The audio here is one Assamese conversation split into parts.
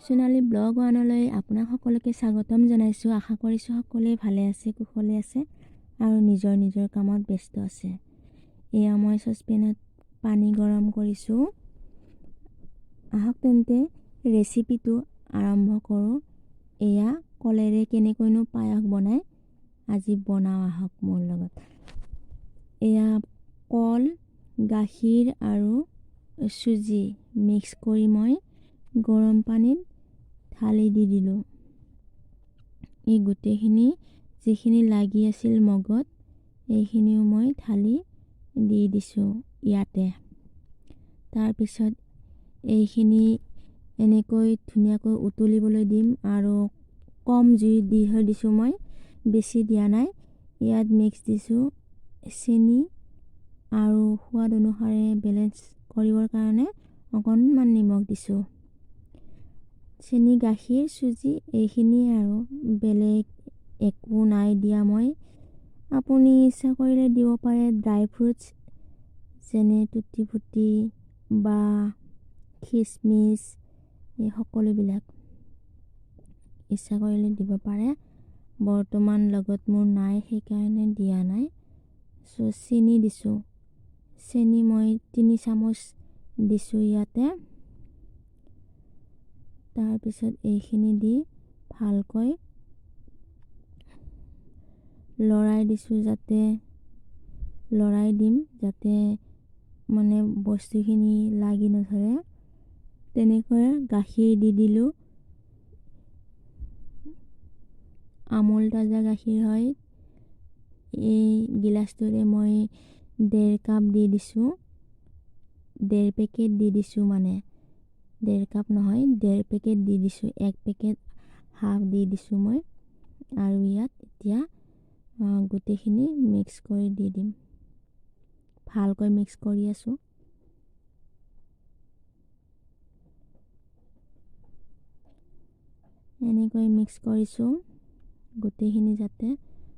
সোণালী ব্লগ ওৱানলৈ আপোনাক সকলোকে স্বাগতম জনাইছোঁ। আশা কৰিছোঁ সকলোৱে ভালে আছে, কুশলে আছে আৰু নিজৰ কামত ব্যস্ত আছে। এয়া মই চচপেনত পানী গৰম কৰিছোঁ। আহক তেন্তে ৰেচিপিটো আৰম্ভ কৰোঁ। এয়া কলেৰে কেনেকৈনো পায়স বনায় আজি বনাওঁ আহক মোৰ লগত। এয়া কল, গাখীৰ আৰু চুজি মিক্স কৰি মই গৰম পানীত ঢালি দি দিলোঁ। এই গোটেইখিনি যিখিনি লাগি আছিল মগত এইখিনিও মই ঢালি দি দিছোঁ ইয়াতে। তাৰপিছত এইখিনি এনেকৈ ধুনীয়াকৈ উতলিবলৈ দিম আৰু কম জুই দি থৈ দিছোঁ মই, বেছি দিয়া নাই। ইয়াত মিক্স দিছোঁ চেনি আৰু সোৱাদ অনুসাৰে বেলেঞ্চ কৰিবৰ কাৰণে অকণমান নিমখ দিছোঁ। চেনি, গাখীৰ, চুজি এইখিনিয়ে আৰু বেলেগ একো নাই দিয়া মই। আপুনি ইচ্ছা কৰিলে দিব পাৰে ড্ৰাই ফ্ৰুটছ যেনে টুটি ফুটি বা খিচমিচ, এই সকলোবিলাক ইচ্ছা কৰিলে দিব পাৰে। বৰ্তমান লগত মোৰ নাই সেইকাৰণে দিয়া নাই। চেনি দিছোঁ, চেনি মই 3 চামুচ দিছোঁ ইয়াতে। তাৰপিছত এইখিনি দি ভালকৈ লৰাই দিম যাতে মানে বস্তুখিনি লাগি নধৰে। তেনেকৈ গাখীৰ দি দিলোঁ। আমুল তাজা গাখীৰ হয়। এই গিলাচটোৰে মই 1.5 কাপ দি দিছোঁ। 1.5 পেকেট দি দিছোঁ, মানে 1.5 কাপ নহয় 1.5 পেকেট দি দিছোঁ। 1 পেকেট হাফ দি দিছোঁ মই। আৰু ইয়াত এতিয়া গোটেইখিনি মিক্স কৰি দি দিম। ভালকৈ মিক্স কৰি আছোঁ। এনেকৈ মিক্স কৰিছোঁ গোটেইখিনি যাতে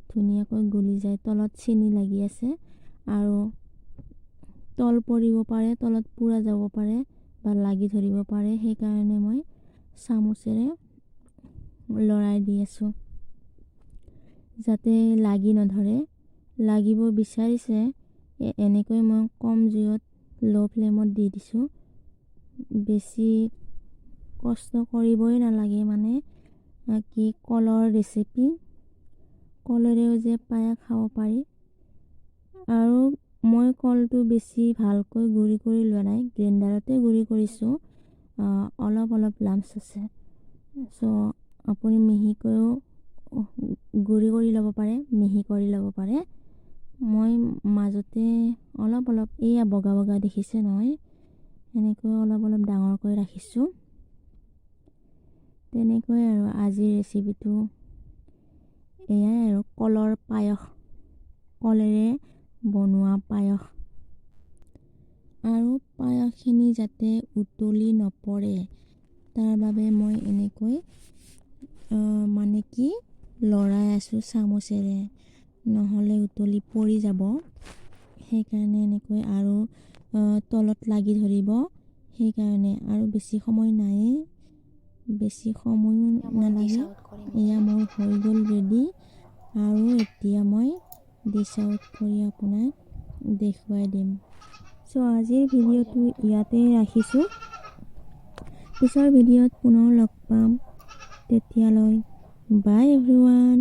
ধুনীয়াকৈ গলি যায়। তলত চেনি লাগি আছে আৰু তল পৰিব পাৰে, তলত পুৰা যাব পাৰে বা লাগি ধৰিব পাৰে, সেইকাৰণে মই চামুচেৰে লৰাই দি আছোঁ যাতে লাগি নধৰে। লাগিব বিচাৰিছে এনেকৈ মই কম জুইত ল' ফ্লেমত দি দিছোঁ। বেছি কষ্ট কৰিবই নালাগে, মানে কি কলৰ ৰেচিপি, কলেৰেও যে পায়স খাব পাৰি। আৰু মই কলটো বেছি ভালকৈ গুড়ি কৰি লোৱা নাই, গ্ৰাইণ্ডাৰতে গুড়ি কৰিছোঁ। অলপ লাম্পছ আছে, আপুনি মিহিকৈও গুড়ি কৰি ল'ব পাৰে, মিহি কৰি ল'ব পাৰে। মই মাজতে অলপ এয়া বগা দেখিছে নহয়, এনেকৈ অলপ ডাঙৰকৈ ৰাখিছোঁ। তেনেকৈ আৰু আজিৰ ৰেচিপিটো এয়াই আৰু কলৰ পায়স, কলেৰে বনোৱা পায়স। আৰু পায়সখিনি যাতে উতলি নপৰে তাৰ বাবে মই এনেকৈ মানে কি লৰাই আছোঁ চামুচেৰে, নহ'লে উতলি পৰি যাব। সেইকাৰণে এনেকৈ আৰু তলত লাগি ধৰিব, সেইকাৰণে। আৰু বেছি সময় নাইয়ে, বেছি সময়ো নালাগে। এয়া মোৰ হৈ গ'ল ৰেডি। আৰু এতিয়া মই ডিছ আউট কৰি আপোনাক দেখুৱাই দিম। আজিৰ ভিডিঅ'টো ইয়াতে ৰাখিছোঁ। পিছৰ ভিডিঅ'ত পুনৰ লগ পাম। তেতিয়ালৈ বাই এভৰিৱান।